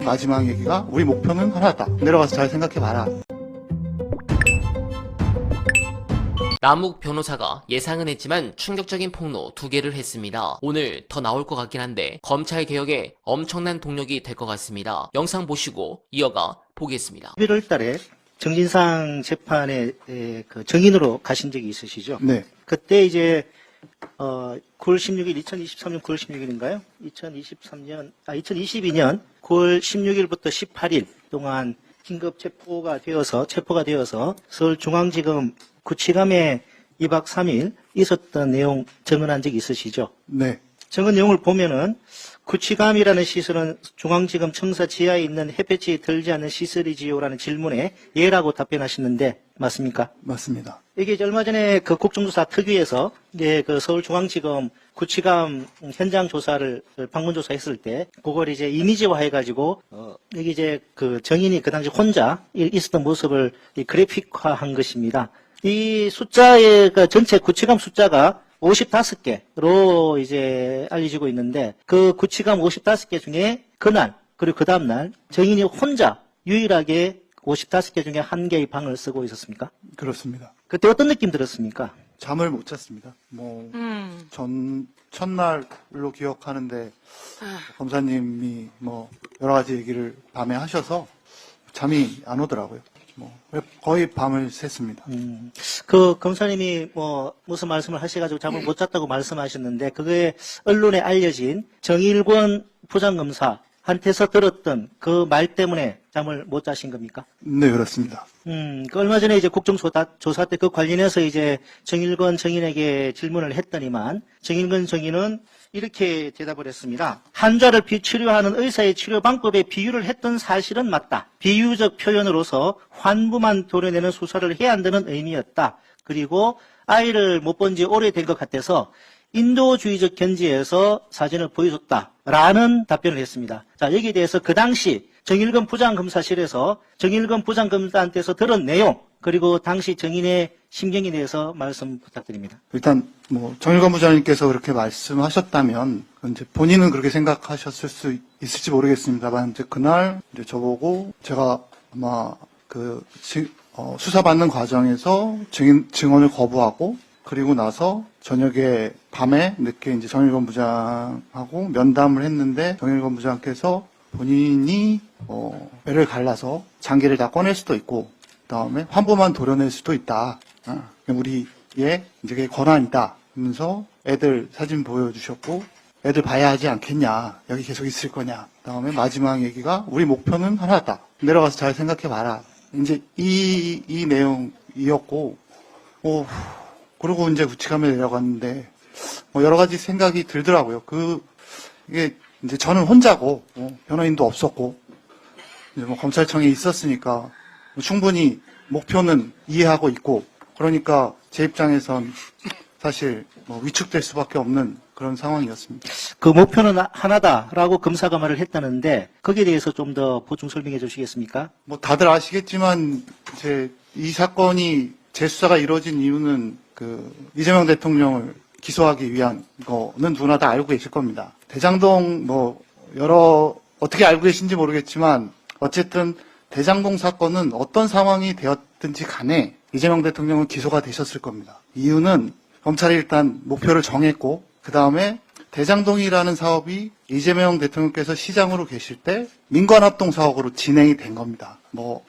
마지막 얘기가 우리 목표는 하나다. 내려가서 잘 생각해봐라. 남욱 변호사가 예상은 했지만 충격적인 폭로 2개를 했습니다. 오늘 더 나올 것 같긴 한데 검찰 개혁에 엄청난 동력이 될 것 같습니다. 영상 보시고 이어가 보겠습니다. 11월 달에 정진상 재판에 그 정인으로 가신 적이 있으시죠? 네. 그때 이제 9월 16일, 2023년 9월 16일인가요? 2022년 9월 16일부터 18일 동안 긴급 체포가 되어서 서울중앙지검 구치감에 2박 3일 있었던 내용 증언한 적이 있으시죠? 네. 증언 내용을 보면은 구치감이라는 시설은 중앙지검 청사 지하에 있는 햇볕이 들지 않는 시설이지요라는 질문에 예라고 답변하셨는데 맞습니까? 맞습니다. 이게 이제 얼마 전에 그 국정조사 특위에서 이제 그 서울중앙지검 구치감 현장 조사를 방문 조사했을 때 그걸 이제 이미지화 해가지고 여기 이제 그 정인이 그 당시 혼자 있었던 모습을 이 그래픽화한 것입니다. 이 숫자의 그 전체 구치감 숫자가 55개로 이제 알려지고 있는데 그 구치감 55개 중에 그날 그리고 그 다음날 정인이 혼자 유일하게 55개 중에 1개의 방을 쓰고 있었습니까? 그렇습니다. 그때 어떤 느낌 들었습니까? 잠을 못 잤습니다. 첫날로 기억하는데 검사님이 여러 가지 얘기를 밤에 하셔서 잠이 안 오더라고요. 거의 밤을 샜습니다. 그 검사님이 무슨 말씀을 하셔가지고 잠을 못 잤다고 말씀하셨는데 그게 언론에 알려진 정일권 부장검사한테서 들었던 그 말 때문에 잠을 못 자신 겁니까? 네, 그렇습니다. 그 얼마 전에 이제 국정조사 때 그 관련해서 이제 정일권 정인에게 질문을 했더니만 정일권 정인은 이렇게 대답을 했습니다. 환자를 비치료하는 의사의 치료 방법에 비유를 했던 사실은 맞다. 비유적 표현으로서 환부만 도려내는 수사를 해야 한다는 의미였다. 그리고 아이를 못 본 지 오래된 것 같아서 인도주의적 견지에서 사진을 보여줬다라는 답변을 했습니다. 자, 여기에 대해서 그 당시 정일권 부장검사실에서 정일권 부장검사한테서 들은 내용 그리고 당시 정인의 심경에 대해서 말씀 부탁드립니다. 일단 정일권 부장님께서 그렇게 말씀하셨다면 이제 본인은 그렇게 생각하셨을 수 있을지 모르겠습니다만 이제 그날 이제 저보고 제가 아마 수사받는 과정에서 증언을 거부하고 그리고 나서 저녁에 밤에 늦게 이제 정일권 부장하고 면담을 했는데 정일권 부장께서 본인이 배를 갈라서 장기를 다 꺼낼 수도 있고 그다음에 환부만 도려낼 수도 있다. 우리의 이제 그게 권한이다. 하면서 애들 사진 보여주셨고 애들 봐야 하지 않겠냐. 여기 계속 있을 거냐. 그다음에 마지막 얘기가 우리 목표는 하나다. 내려가서 잘 생각해봐라. 이제 이 내용이었고 그리고 이제 구치감에 내려갔는데 여러 가지 생각이 들더라고요. 이게 이제 저는 혼자고 변호인도 없었고 이제 검찰청에 있었으니까 충분히 목표는 이해하고 있고 그러니까 제 입장에선 사실 위축될 수밖에 없는 그런 상황이었습니다. 그 목표는 하나다라고 검사가 말을 했다는데 거기에 대해서 좀 더 보충 설명해 주시겠습니까? 다들 아시겠지만 이 사건이 재수사가 이루어진 이유는 이재명 대통령을 기소하기 위한 거는 누구나 다 알고 계실 겁니다. 대장동 어떻게 알고 계신지 모르겠지만 어쨌든 대장동 사건은 어떤 상황이 되었든지 간에 이재명 대통령은 기소가 되셨을 겁니다. 이유는 검찰이 일단 목표를 정했고 그 다음에 대장동이라는 사업이 이재명 대통령께서 시장으로 계실 때 민관합동 사업으로 진행이 된 겁니다.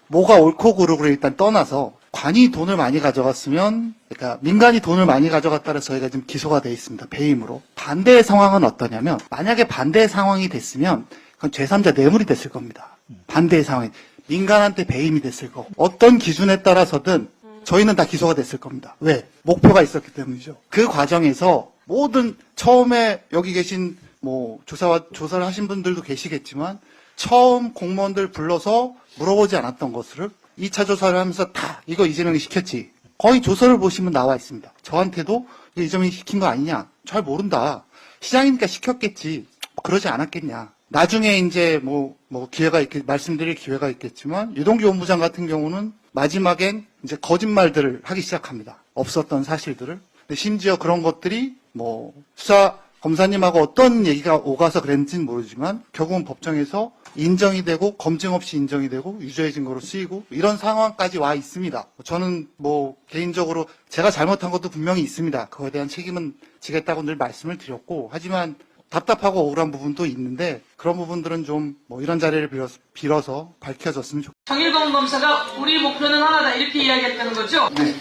뭐가 옳고 그르고를 일단 떠나서 관이 돈을 많이 가져갔으면 그러니까 민간이 돈을 많이 가져갔다 해서 저희가 지금 기소가 돼 있습니다. 배임으로. 반대의 상황은 어떠냐면 만약에 반대의 상황이 됐으면 그건 제3자 뇌물이 됐을 겁니다. 반대의 상황이 민간한테 배임이 됐을 거고 어떤 기준에 따라서든 저희는 다 기소가 됐을 겁니다. 왜? 목표가 있었기 때문이죠. 그 과정에서 모든 처음에 여기 계신 조사를 하신 분들도 계시겠지만 처음 공무원들 불러서 물어보지 않았던 것을 2차 조사를 하면서 다 이거 이재명이 시켰지. 거의 조서를 보시면 나와 있습니다. 저한테도 이재명이 시킨 거 아니냐. 잘 모른다. 시장이니까 시켰겠지. 그러지 않았겠냐. 나중에 이제 말씀드릴 기회가 있겠지만 유동규 본부장 같은 경우는 마지막엔 이제 거짓말들을 하기 시작합니다. 없었던 사실들을. 근데 심지어 그런 것들이 수사 검사님하고 어떤 얘기가 오가서 그랬는지는 모르지만 결국은 법정에서 인정이 되고 검증 없이 인정이 되고 유죄의 증거로 쓰이고 이런 상황까지 와 있습니다. 저는 뭐 개인적으로 제가 잘못한 것도 분명히 있습니다. 그거에 대한 책임은 지겠다고 늘 말씀을 드렸고, 하지만 답답하고 억울한 부분도 있는데 그런 부분들은 좀 뭐 이런 자리를 빌어서 밝혀졌으면 좋겠습니다. 정일건 검사가 우리 목표는 하나다 이렇게 이야기했다는 거죠? 네,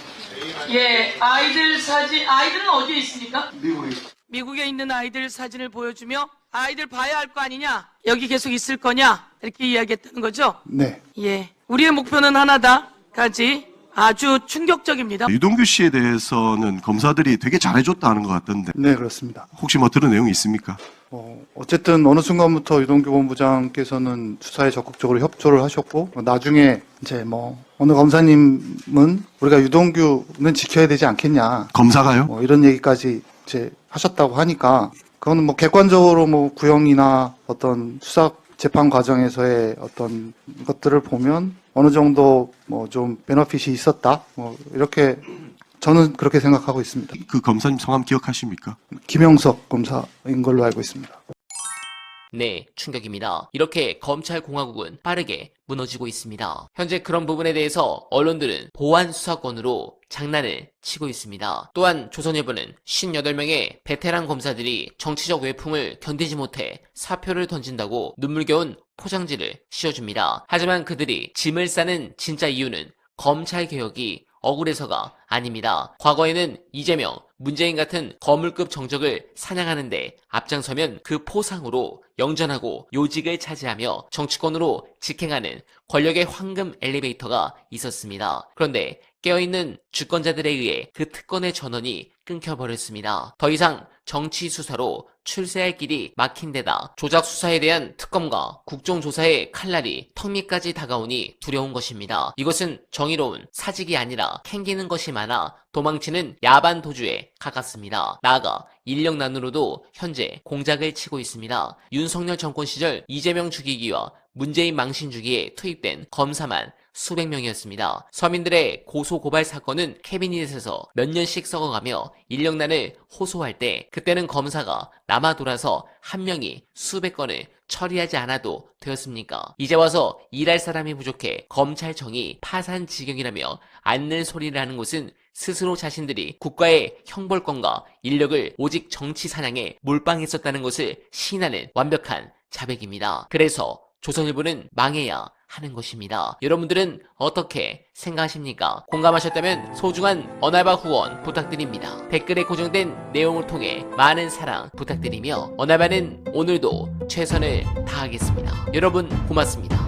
예, 아이들 사진, 아이들은 어디에 있습니까? 미국에. 미국에 있는 아이들 사진을 보여주며 아이들 봐야 할 거 아니냐? 여기 계속 있을 거냐? 이렇게 이야기했다는 거죠? 네. 예, 우리의 목표는 하나다까지 아주 충격적입니다. 유동규 씨에 대해서는 검사들이 되게 잘해줬다는 것 같던데 네, 그렇습니다. 혹시 뭐 들은 내용이 있습니까? 어쨌든 어느 순간부터 유동규 본부장께서는 수사에 적극적으로 협조를 하셨고, 나중에 이제 뭐 어느 검사님은 우리가 유동규는 지켜야 되지 않겠냐, 검사가요? 뭐 이런 얘기까지 이제 하셨다고 하니까, 그거는 뭐 객관적으로 뭐 구형이나 어떤 수사 재판 과정에서의 어떤 것들을 보면 어느 정도 뭐 좀 베너핏이 있었다, 뭐 이렇게 저는 그렇게 생각하고 있습니다. 그 검사님 성함 기억하십니까? 김영석 검사인 걸로 알고 있습니다. 네, 충격입니다. 이렇게 검찰 공화국은 빠르게 무너지고 있습니다. 현재 그런 부분에 대해서 언론들은 보안 수사권으로 장난을 치고 있습니다. 또한 조선일보는 58명의 베테랑 검사들이 정치적 외풍을 견디지 못해 사표를 던진다고 눈물겨운 포장지를 씌워줍니다. 하지만 그들이 짐을 싸는 진짜 이유는 검찰개혁이 억울해서가 아닙니다. 과거에는 이재명, 문재인 같은 거물급 정적을 사냥하는데 앞장서면 그 포상으로 영전하고 요직을 차지하며 정치권으로 직행하는 권력의 황금 엘리베이터가 있었습니다. 그런데 깨어있는 주권자들에 의해 그 특권의 전원이 끊겨버렸습니다. 더 이상 정치 수사로 출세할 길이 막힌 데다 조작 수사에 대한 특검과 국정조사의 칼날이 턱 밑까지 다가오니 두려운 것입니다. 이것은 정의로운 사직이 아니라 캥기는 것이 많아 도망치는 야반 도주에 가깝습니다. 나아가 인력난으로도 현재 공작을 치고 있습니다. 윤석열 정권 시절 이재명 죽이기와 문재인 망신 주기에 투입된 검사만 수백 명이었습니다. 서민들의 고소고발 사건은 캐비닛에서 몇 년씩 썩어가며 인력난을 호소할 때 그때는 검사가 남아 돌아서 한 명이 수백 건을 처리하지 않아도 되었습니까? 이제 와서 일할 사람이 부족해 검찰청이 파산지경이라며 앉는 소리를 하는 곳은 스스로 자신들이 국가의 형벌권과 인력을 오직 정치 사냥에 몰빵했었다는 것을 시인하는 완벽한 자백입니다. 그래서 조선일보는 망해야 하는 것입니다. 여러분들은 어떻게 생각하십니까? 공감하셨다면 소중한 언알바 후원 부탁드립니다. 댓글에 고정된 내용을 통해 많은 사랑 부탁드리며 언알바는 오늘도 최선을 다하겠습니다. 여러분 고맙습니다.